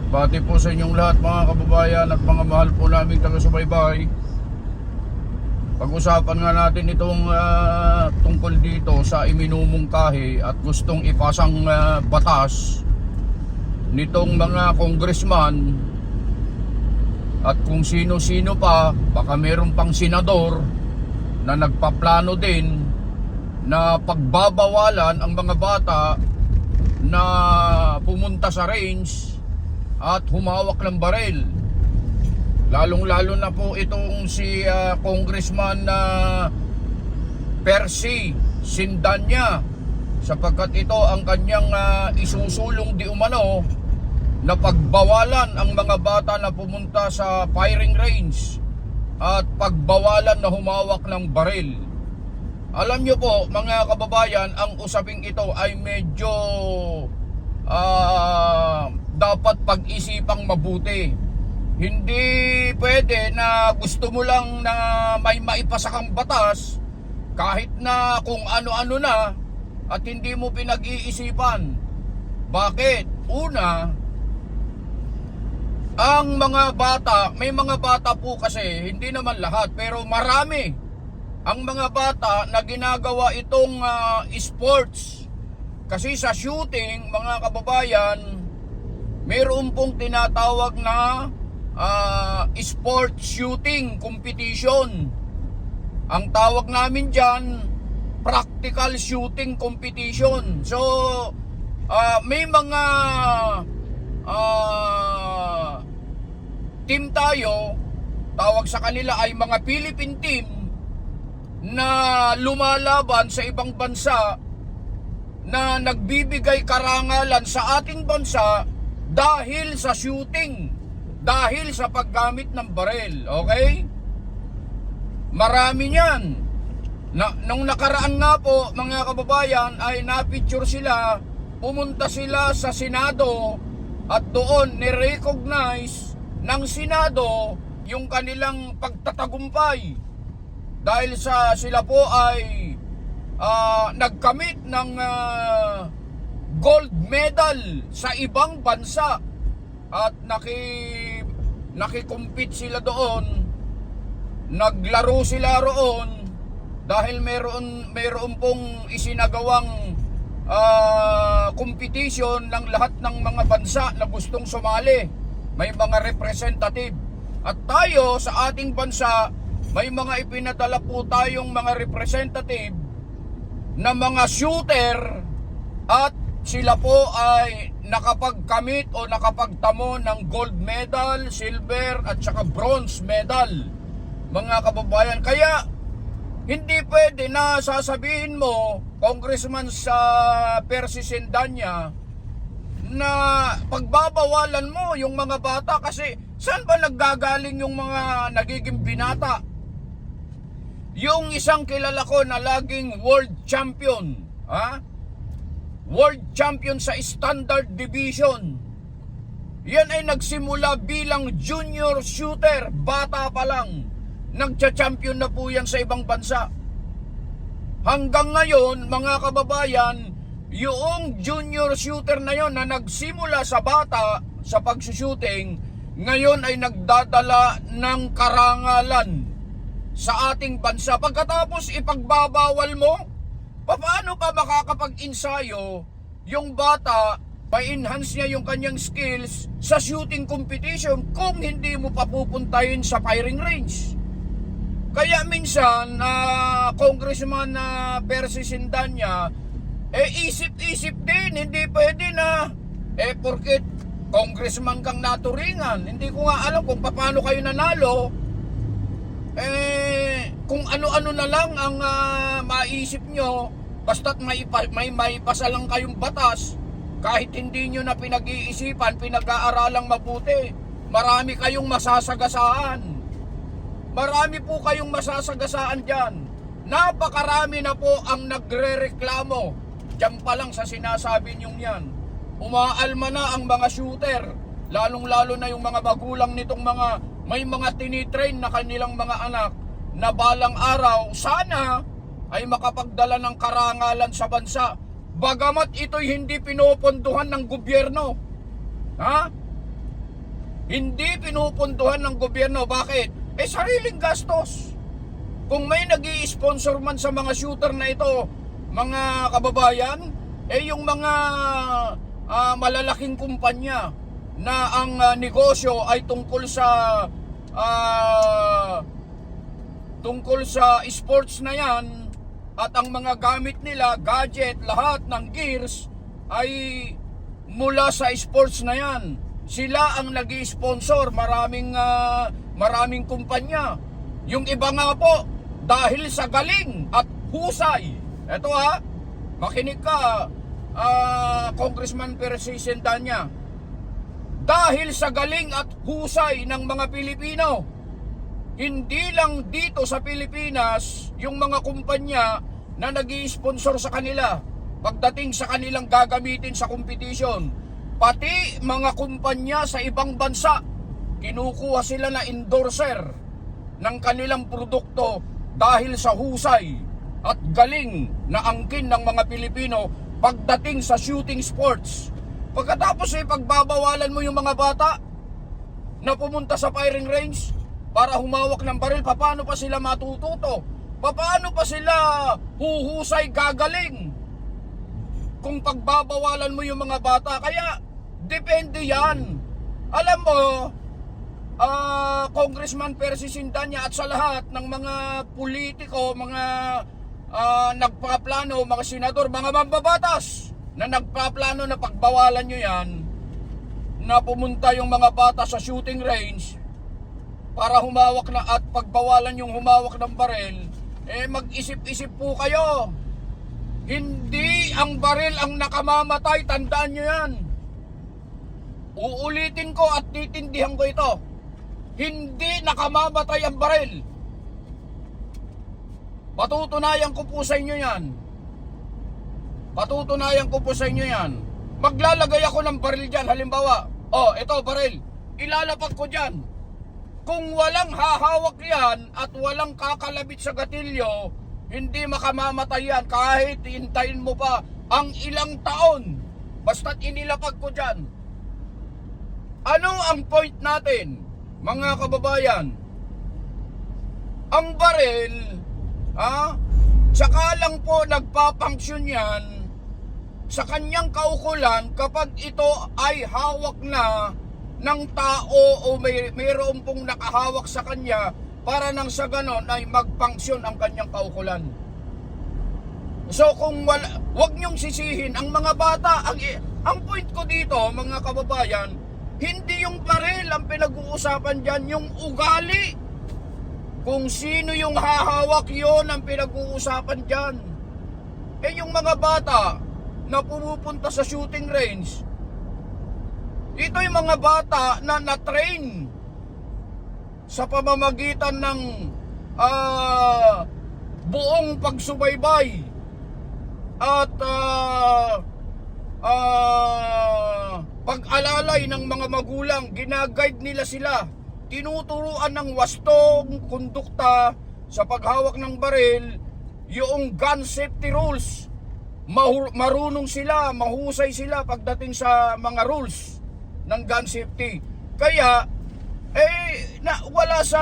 Pati po sa inyong lahat mga kababayan at mga mahal po naming taga-subaybay. Pag-usapan nga natin itong tungkol dito sa iminumungkahi at gustong ipasang batas nitong mga congressman at kung sino-sino pa, baka meron pang senador na nagpaplano din na pagbabawalan ang mga bata na pumunta sa range at humawak ng baril. Lalong-lalo na po itong si Congressman Percy Sindanya, sapagkat ito ang kanyang isusulong di umano na pagbawalan ang mga bata na pumunta sa firing range at pagbawalan na humawak ng baril. Alam nyo po mga kababayan, ang usaping ito ay medyo dapat pag-isipang mabuti. Hindi pwede na gusto mo lang na may maipasa kang batas kahit na kung ano-ano na at hindi mo pinag-iisipan. Bakit? Una, ang mga bata, may mga bata po kasi, hindi naman lahat, pero marami ang mga bata na ginagawa itong sports. Kasi sa shooting, mga kababayan, mayroon pong tinatawag na sport shooting competition. Ang tawag namin dyan, practical shooting competition. So, may mga team tayo, tawag sa kanila ay mga Philippine team, na lumalaban sa ibang bansa na nagbibigay karangalan sa ating bansa dahil sa shooting, dahil sa paggamit ng baril. Okay? Marami niyan. Nung nakaraan nga po mga kababayan ay na-picture sila, pumunta sila sa Senado at doon ni-recognize ng Senado yung kanilang pagtatagumpay dahil sa sila po ay nagkamit ng gold medal sa ibang bansa at nakikompete sila doon, naglaro sila roon dahil mayroon pong isinagawang competition ng lahat ng mga bansa na gustong sumali. May mga representative at tayo sa ating bansa may mga ipinadala po tayong mga representative na mga shooter at sila po ay nakapagkamit o nakapagtamo ng gold medal, silver at saka bronze medal, mga kababayan. Kaya hindi pwede na sasabihin mo, Congressman sa Percy Sindanya, na pagbabawalan mo yung mga bata kasi saan ba naggagaling yung mga nagiging binata? Yung isang kilala ko na laging world champion, world champion sa standard division, yan ay nagsimula bilang junior shooter, bata pa lang, nagcha-champion na po yan sa ibang bansa. Hanggang ngayon mga kababayan, yung junior shooter na yon na nagsimula sa bata sa pagsushooting, ngayon ay nagdadala ng karangalan sa ating bansa. Pagkatapos ipagbabawal mo, paano pa makakapag-ensayo yung bata, ma-enhance niya yung kanyang skills sa shooting competition kung hindi mo papupuntahin sa firing range? Kaya minsan, Congressman Percy Sindanya, isip-isip din, hindi pwede na, porket congressman kang naturingan, hindi ko nga alam kung paano kayo nanalo, kung ano-ano na lang ang maisip nyo, basta't may pasa lang kayong batas, kahit hindi nyo na pinag-iisipan, pinag-aaralang mabuti, marami kayong masasagasaan. Marami po kayong masasagasaan dyan. Napakarami na po ang nagre-reklamo. Diyan pa lang sa sinasabi nyong yan. Umaalma na ang mga shooter, lalong-lalo na yung mga magulang nitong may mga tinitrain na kanilang mga anak na balang araw sana ay makapagdala ng karangalan sa bansa. Bagamat ito'y hindi pinopondohan ng gobyerno. Hindi pinupuntuhan ng gobyerno. Bakit? Sariling gastos. Kung may nag-i-sponsor man sa mga shooter na ito, mga kababayan, yung mga malalaking kumpanya na ang negosyo ay tungkol sa sports na yan, at ang mga gamit nila, gadget, lahat ng gears ay mula sa sports na yan. Sila ang nag-i-sponsor, maraming kumpanya. Yung iba nga po, dahil sa galing at husay. Ito makinig ka, Congressman Percy Sendanya. Dahil sa galing at husay ng mga Pilipino, hindi lang dito sa Pilipinas yung mga kumpanya na nag-i-sponsor sa kanila pagdating sa kanilang gagamitin sa competition, pati mga kumpanya sa ibang bansa, kinukuha sila na endorser ng kanilang produkto dahil sa husay at galing na angkin ng mga Pilipino pagdating sa shooting sports. Pagkatapos pagbabawalan mo yung mga bata na pumunta sa firing range para humawak ng baril, paano pa sila matututo? Paano pa sila huhusay gagaling? Kung pagbabawalan mo yung mga bata, kaya depende yan. Alam mo, Congressman Percy Sendanya at sa lahat ng mga politiko, mga nagpaplano, mga senador, mga mambabatas na nagpaplano na pagbawalan nyo yan, na pumunta yung mga bata sa shooting range para humawak na at pagbawalan yung humawak ng baril, mag-isip-isip po kayo. Hindi ang baril ang nakamamatay, tandaan nyo yan. Uulitin ko at titindihan ko ito. Hindi nakamamatay ang baril. Patutunayan ko po sa inyo yan. Patutunayan ko po sa inyo yan. Maglalagay ako ng baril dyan, halimbawa, ito baril, ilalapag ko dyan. Kung walang hahawak yan at walang kakalabit sa gatilyo, hindi makamamatay yan kahit hintayin mo pa ang ilang taon. Basta't inilapag ko dyan. Ano ang point natin, mga kababayan? Ang baril, tsaka lang po nagpapunksyon yan sa kanyang kaukulan kapag ito ay hawak na ng tao o mayroon pong nakahawak sa kanya para nang sa ganon ay magpunksyon ang kanyang kaukulan. So kung wag nyong sisihin ang mga bata. Ang point ko dito, mga kababayan, hindi yung baril ang pinag-uusapan dyan, yung ugali. Kung sino yung hahawak, yon ang pinag-uusapan dyan. Yung mga bata na pumupunta sa shooting range, ito yung mga bata na na-train sa pamamagitan ng buong pagsubaybay at pag-alalay ng mga magulang. Ginaguide nila sila, tinuturuan ng wastong kondukta sa paghawak ng baril, yung gun safety rules. Marunong sila, mahusay sila pagdating sa mga rules ng gun safety. Kaya wala sa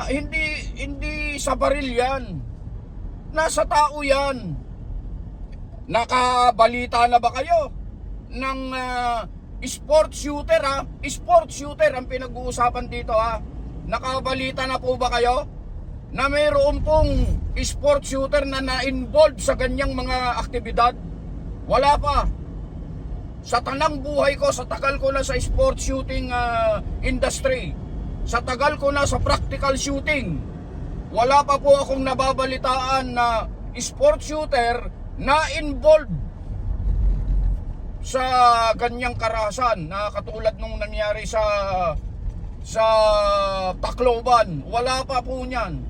hindi sa baril yan, nasa tao yan. Nakabalita na ba kayo ng sport shooter? Sport shooter ang pinag-uusapan dito. Nakabalita na po ba kayo na mayroon pong sport shooter na na-involved sa ganyang mga aktibidad? Wala pa. Sa tanang buhay ko, sa tagal ko na sa sport shooting industry, sa tagal ko na sa practical shooting, wala pa po akong nababalitaan na sport shooter na involved sa ganyang karahasan na katulad nung nangyari sa Tacloban. Wala pa po niyan.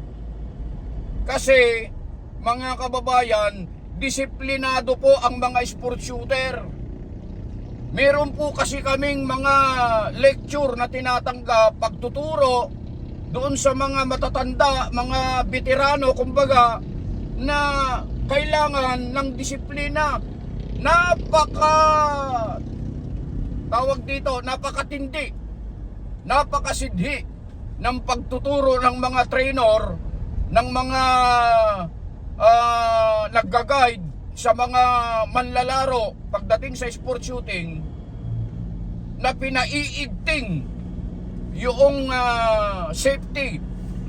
Kasi mga kababayan, disiplinado po ang mga sport shooter. Meron po kasi kaming mga lecture na tinatanggap, pagtuturo doon sa mga matatanda, mga veterano kumbaga, na kailangan ng disiplina. Napakatindi napakasidhi ng pagtuturo ng mga trainer, ng mga nagga-guide sa mga manlalaro pagdating sa sport shooting, na pinaiigting yung safety.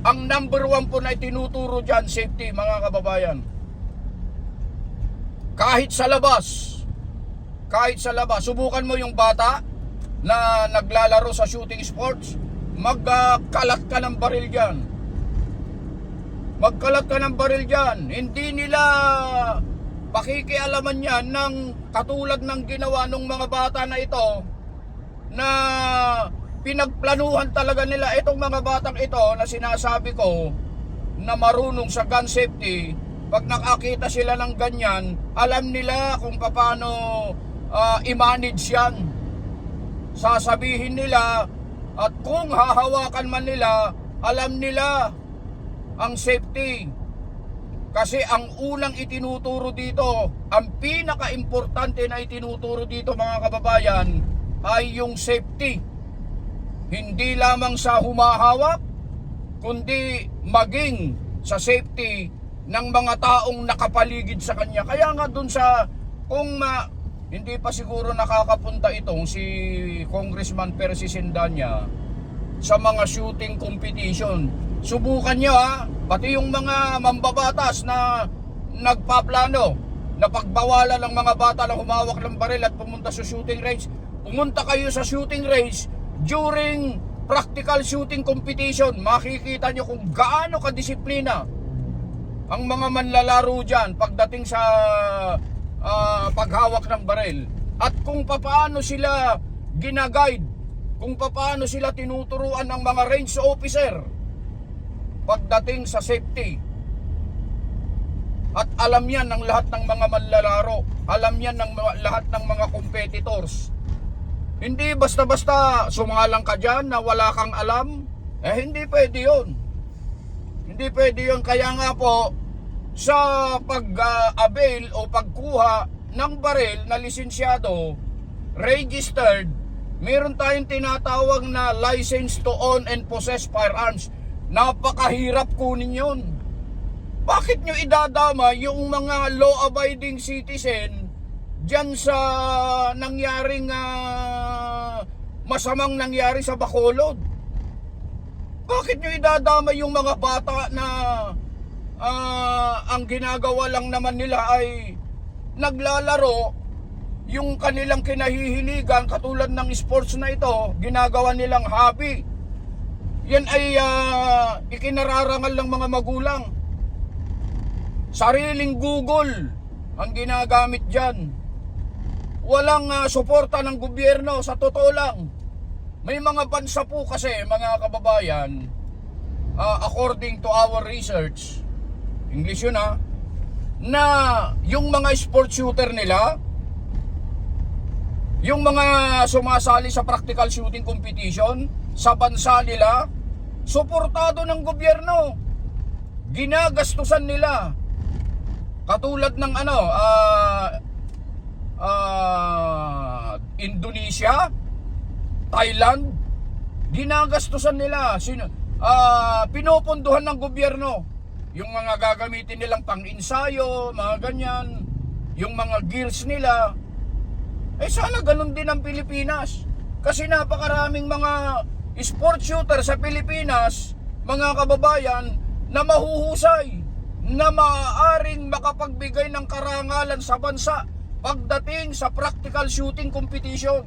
Ang number 1 po na itinuturo dyan, safety, mga kababayan. Kahit sa labas, subukan mo yung bata na naglalaro sa shooting sports, magkalat ka ng baril dyan. Hindi nila pakikialaman yan ng katulad ng ginawa ng mga bata na ito, na pinagplanuhan talaga nila. Itong mga batang ito na sinasabi ko na marunong sa gun safety, pag nakakita sila ng ganyan, alam nila kung paano i-manage yan. Sasabihin nila, at kung hahawakan man nila, alam nila ang safety. Kasi ang unang itinuturo dito, ang pinaka-importante na itinuturo dito, mga kababayan, ay yung safety. Hindi lamang sa humahawak, kundi maging sa safety ng mga taong nakapaligid sa kanya. Kaya nga dun sa, kung hindi pa siguro nakakapunta itong si Congressman Percy Sendanya sa mga shooting competition, subukan nyo pati yung mga mambabatas na nagpaplano na pagbawalan ng mga bata na humawak ng baril at pumunta sa shooting range. Pumunta kayo sa shooting range during practical shooting competition. Makikita nyo kung gaano kadisiplina ang mga manlalaro dyan pagdating sa paghawak ng baril, at kung paano sila ginaguide, kung paano sila tinuturuan ng mga range officer pagdating sa safety. At alam yan ng lahat ng mga manlalaro, alam yan ng lahat ng mga competitors. Hindi basta-basta sumalang ka dyan na wala kang alam. Hindi pwede yun. Hindi pwede yun. Kaya nga po, sa pag-avail o pagkuha ng baril na lisensyado, registered, meron tayong tinatawag na license to own and possess firearms. Napakahirap kunin yun. Bakit nyo idadama yung mga law-abiding citizen dyan sa nangyaring masamang nangyari sa Bacolod? Bakit nyo idadama yung mga bata na ang ginagawa lang naman nila ay naglalaro, yung kanilang kinahihiligan katulad ng sports na ito, ginagawa nilang hobby? Yan ay ikinararangal ng mga magulang. Sariling Google ang ginagamit dyan. Walang suporta ng gobyerno. Sa totoo lang, may mga bansa po kasi, mga kababayan, according to our research, English yun na yung mga sport shooter nila, yung mga sumasali sa practical shooting competition sa bansa nila, suportado ng gobyerno. Ginagastusan nila. Katulad ng Indonesia, Thailand, ginagastusan nila. Pinupunduhan ng gobyerno yung mga gagamitin nilang pang-insayo, mga ganyan, yung mga gears nila. Sana ganun din ang Pilipinas. Kasi napakaraming mga sport shooter sa Pilipinas, mga kababayan, na mahuhusay, na maaaring makapagbigay ng karangalan sa bansa pagdating sa practical shooting competition.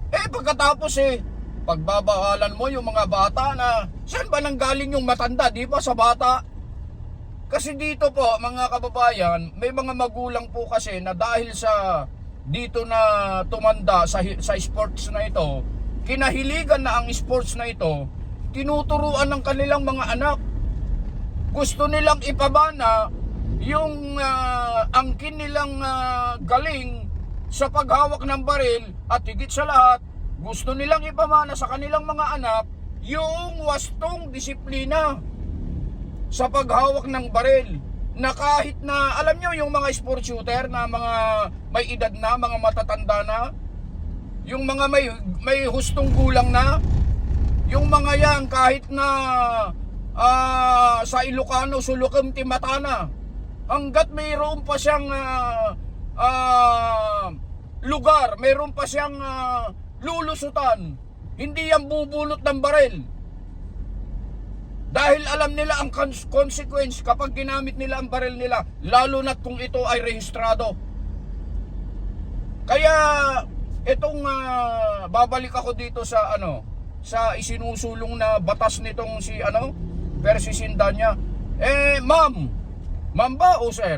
Pagkatapos pagbabawalan mo yung mga bata, na saan ba nanggaling yung matanda? Di ba sa bata? Kasi dito po, mga kababayan, may mga magulang po kasi na dahil sa dito na tumanda sa sports na ito, kinahiligan na ang sports na ito, tinuturuan ng kanilang mga anak. Gusto nilang ipabana yung angkin nilang galing sa paghawak ng baril, at higit sa lahat, gusto nilang ipamana sa kanilang mga anak yung wastong disiplina sa paghawak ng baril. Na kahit na, alam nyo yung mga sport shooter na mga may edad na, mga matatanda na, yung mga may hustong gulang na, yung mga yan kahit na sa Ilocano, Sulukum, Timatana, hanggat mayroon pa siyang lugar, mayroon pa siyang lulusutan, hindi yan bubulot ng baril. Dahil alam nila ang consequence kapag ginamit nila ang baril nila, lalo na kung ito ay rehistrado. Kaya itong babalik ako dito sa sa isinusulong na batas nitong si Percy Sindanya. Ma'am ba o sir?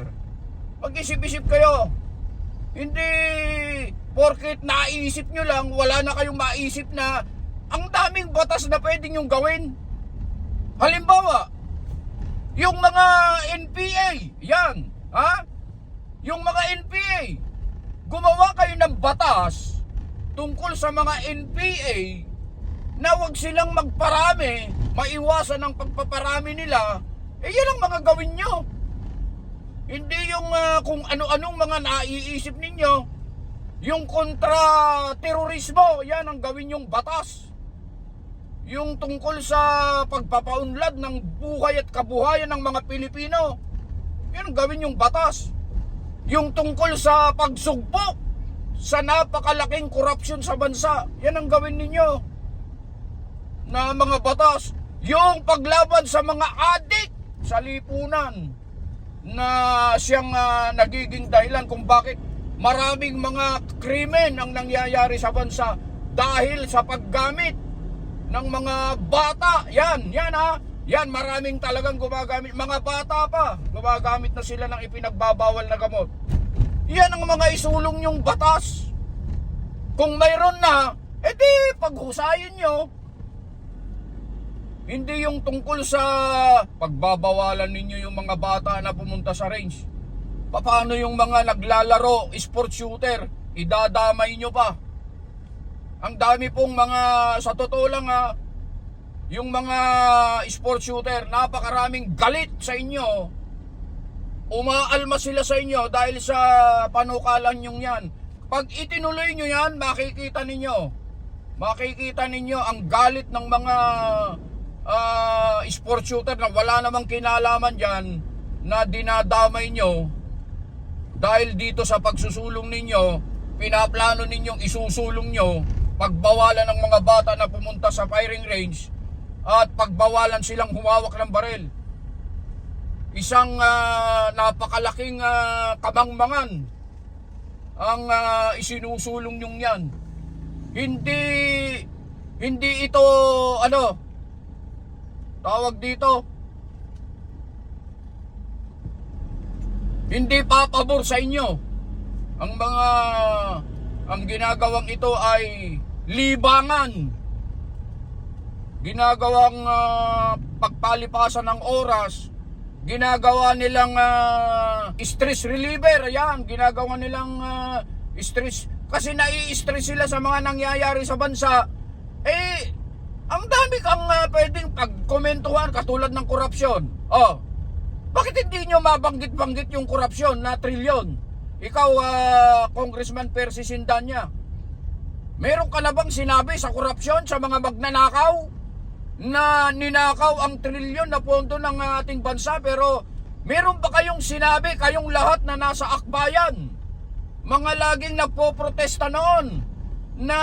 Mag-isip-isip kayo. Hindi porket naisip nyo lang, wala na kayong maisip na ang daming batas na pwedeng yung gawin. Halimbawa, yung mga NPA, yan, yung mga NPA, gumawa kayo ng batas tungkol sa mga NPA na wag silang magparami, maiwasan ang pagpaparami nila, yan ang mga gawin nyo. Hindi yung kung ano-anong mga naiisip ninyo, yung kontra-terorismo, yan ang gawin yung batas. Yung tungkol sa pagpapaunlad ng buhay at kabuhayan ng mga Pilipino, yan ang gawin yung batas. Yung tungkol sa pagsugpo sa napakalaking korupsyon sa bansa, yan ang gawin ninyo na mga batas. Yung paglaban sa mga adik sa lipunan na siyang nagiging dahilan kung bakit maraming mga krimen ang nangyayari sa bansa dahil sa paggamit ng mga bata. Yan, maraming talagang gumagamit. Mga bata pa, gumagamit na sila ng ipinagbabawal na gamot. Yan ang mga isulong yung batas. Kung mayroon na, edi paghusayin nyo. Hindi yung tungkol sa pagbabawalan ninyo yung mga bata na pumunta sa range. Paano yung mga naglalaro, sport shooter, idadamay nyo pa. Ang dami pong mga, sa totoo lang yung mga sport shooter, napakaraming galit sa inyo. Umaalma sila sa inyo dahil sa panukalan nyo yan. Pag itinuloy nyo yan, makikita ninyo ang galit ng mga sport shooter na wala namang kinalaman dyan, na dinadamay nyo dahil dito sa pagsusulong ninyo, pinaplano ninyong isusulong nyo pagbawalan ng mga bata na pumunta sa firing range at pagbawalan silang humawak ng baril. Isang napakalaking kamangmangan ang isinusulong nyong yan. Hindi ito tawag dito, hindi papabor sa inyo. Ang ginagawang ito ay libangan, ginagawang pagpalipasan ng oras, ginagawa nilang stress reliever. Yan, ginagawa nilang stress, kasi nai-stress sila sa mga nangyayari sa bansa. Ang dami kang pwedeng pagkomentuhan, katulad ng korupsyon. Bakit hindi nyo mabanggit-banggit yung korupsyon na trilyon? Ikaw, Congressman Percy Sindanya, meron ka na bang sinabi sa korupsyon, sa mga magnanakaw na ninakaw ang trilyon na pondo ng ating bansa? Pero meron ba kayong sinabi, kayong lahat na nasa akbayan, mga laging nagpoprotesta noon, na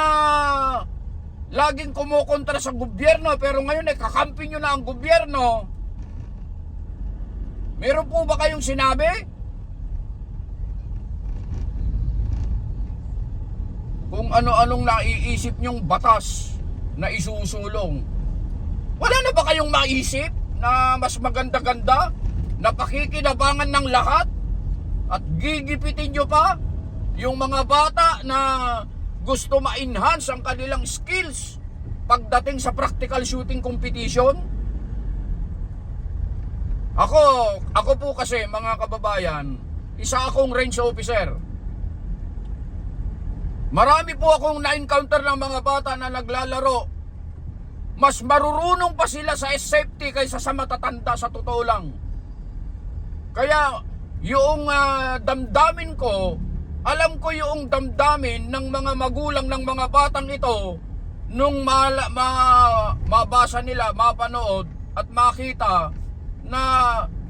laging kumukontra sa gobyerno, pero ngayon kakampi nyo na ang gobyerno? Meron po ba kayong sinabi? Kung ano-anong naiisip nyong batas na isusulong, wala na ba kayong maisip na mas maganda-ganda, na pakikinabangan ng lahat at gigipitin nyo pa yung mga bata na gusto ma-enhance ang kanilang skills pagdating sa practical shooting competition? Ako po kasi, mga kababayan, isa akong range officer. Marami po akong na-encounter ng mga bata na naglalaro. Mas marurunong pa sila sa safety kaysa sa matatanda, sa totoo lang. Kaya yung damdamin ko Alam ko yung damdamin ng mga magulang ng mga batang ito nung mabasa nila, mapanood at makita na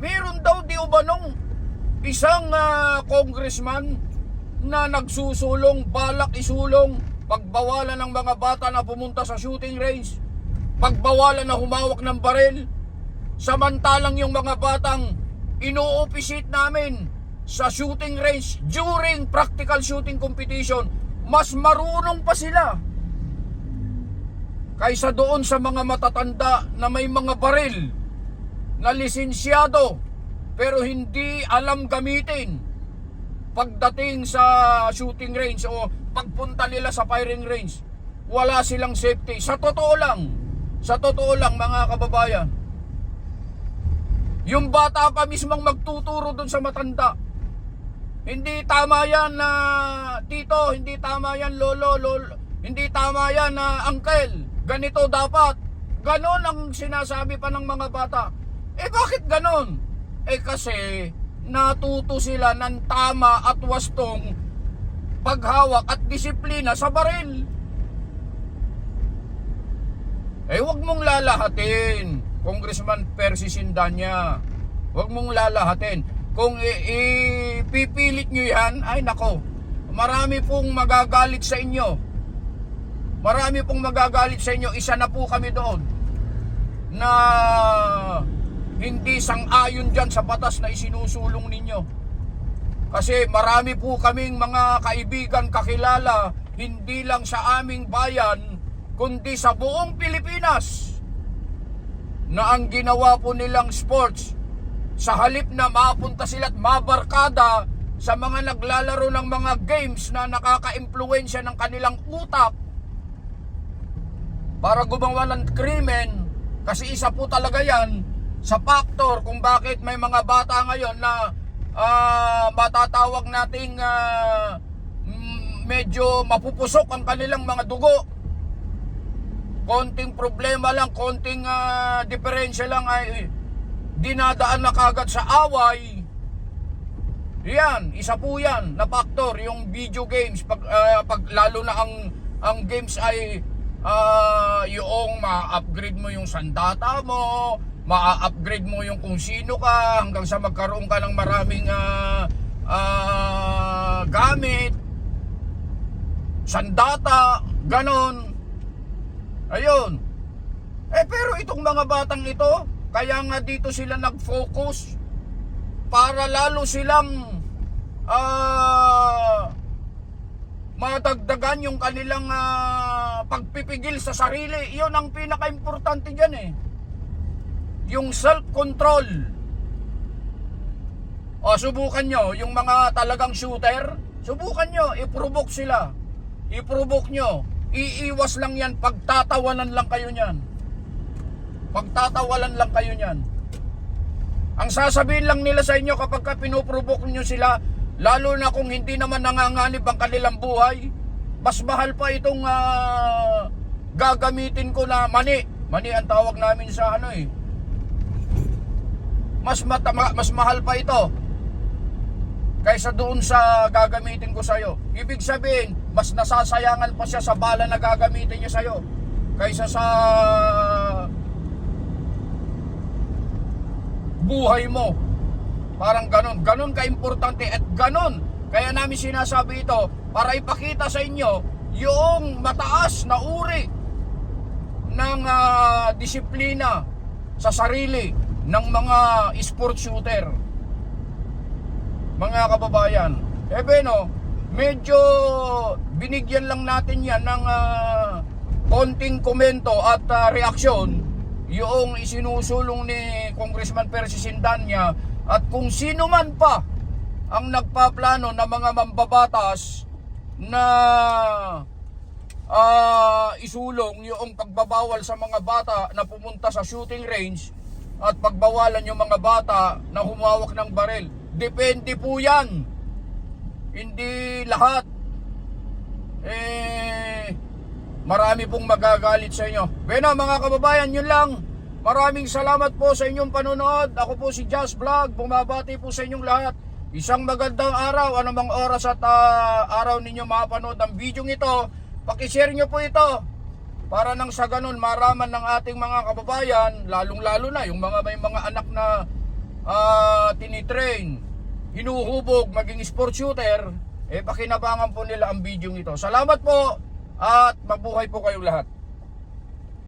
meron daw di umanong isang congressman na nagsusulong, balak isulong, pagbawalan ng mga bata na pumunta sa shooting range, pagbawalan na humawak ng baril, samantalang yung mga batang ino-officiate namin sa shooting range during practical shooting competition, mas marunong pa sila kaysa doon sa mga matatanda na may mga baril na lisensyado pero hindi alam gamitin pagdating sa shooting range o pagpunta nila sa firing range. Wala silang safety. Sa totoo lang mga kababayan, yung bata pa mismong magtuturo dun sa matanda. Hindi tama yan na tito, hindi tama yan lolo, hindi tama yan na uncle. Ganito dapat. Ganon ang sinasabi pa ng mga bata. Bakit ganon? Kasi natuto sila ng tama at wastong paghawak at disiplina sa baril. Huwag mong lalahatin, Congressman Percy Sindanya. Huwag mong lalahatin. Kung ipipilit nyo yan, ay nako, marami pong magagalit sa inyo. Marami pong magagalit sa inyo. Isa na po kami doon na hindi sang-ayon dyan sa batas na isinusulong ninyo. Kasi marami po kaming mga kaibigan, kakilala, hindi lang sa aming bayan, kundi sa buong Pilipinas, na ang ginawa po nilang sports, sa halip na mapunta sila at mabarkada sa mga naglalaro ng mga games na nakaka-impluwensya ng kanilang utak para gumawa ng krimen, kasi isa po talaga yan sa factor kung bakit may mga bata ngayon na matatawag nating medyo mapupusok ang kanilang mga dugo. Konting problema lang, konting diferensya lang ay dinadaan na kagad sa away. Yan, isa po yan na factor, yung video games, pag lalo na ang games ay yung ma-upgrade mo yung sandata mo, ma-upgrade mo yung kung sino ka, hanggang sa magkaroon ka ng maraming gamit, sandata, ganon. Ayun. Pero itong mga batang ito, kaya nga dito sila nag-focus para lalo silang madagdagan yung kanilang pagpipigil sa sarili. Iyon ang pinaka-importante dyan yung self-control. Subukan nyo, yung mga talagang shooter, subukan nyo, i-provoke sila. I-provoke nyo. Iiwas lang yan, pagtatawanan lang kayo nyan. Pagtatawalan lang kayo nyan. Ang sasabihin lang nila sa inyo kapag pinoprovoke nyo sila, lalo na kung hindi naman nanganganib ang kanilang buhay, mas mahal pa itong gagamitin ko na mani. Mani ang tawag namin sa mas mahal pa ito kaysa doon sa gagamitin ko sa'yo. Ibig sabihin, mas nasasayangan pa siya sa bala na gagamitin niya sa'yo kaysa sa buhay mo. Parang ganon ka-importante at ganon. Kaya namin sinasabi ito para ipakita sa inyo yung mataas na uri ng disiplina sa sarili ng mga sport shooter. Mga kababayan, medyo binigyan lang natin yan ng konting komento at reaksyon yung isinusulong ni Congressman Percy Sindanya at kung sino man pa ang nagpaplano na mga mambabatas na isulong yung pagbabawal sa mga bata na pumunta sa shooting range at pagbawalan yung mga bata na humawak ng baril. Depende po yan. Hindi lahat. Marami pong magagalit sa inyo. Mga kababayan, yun lang. Maraming salamat po sa inyong panonood. Ako po si Jazz Vlog. Bumabati po sa inyong lahat. Isang magandang araw, anumang oras at araw ninyo mapanood ang video ito, pakishare nyo po ito para nang sa ganun maraman ng ating mga kababayan, lalong-lalo na yung may mga anak na tinitrain, hinuhubog, maging sport shooter, pakinabangan po nila ang video ito. Salamat po at mabuhay po kayong lahat.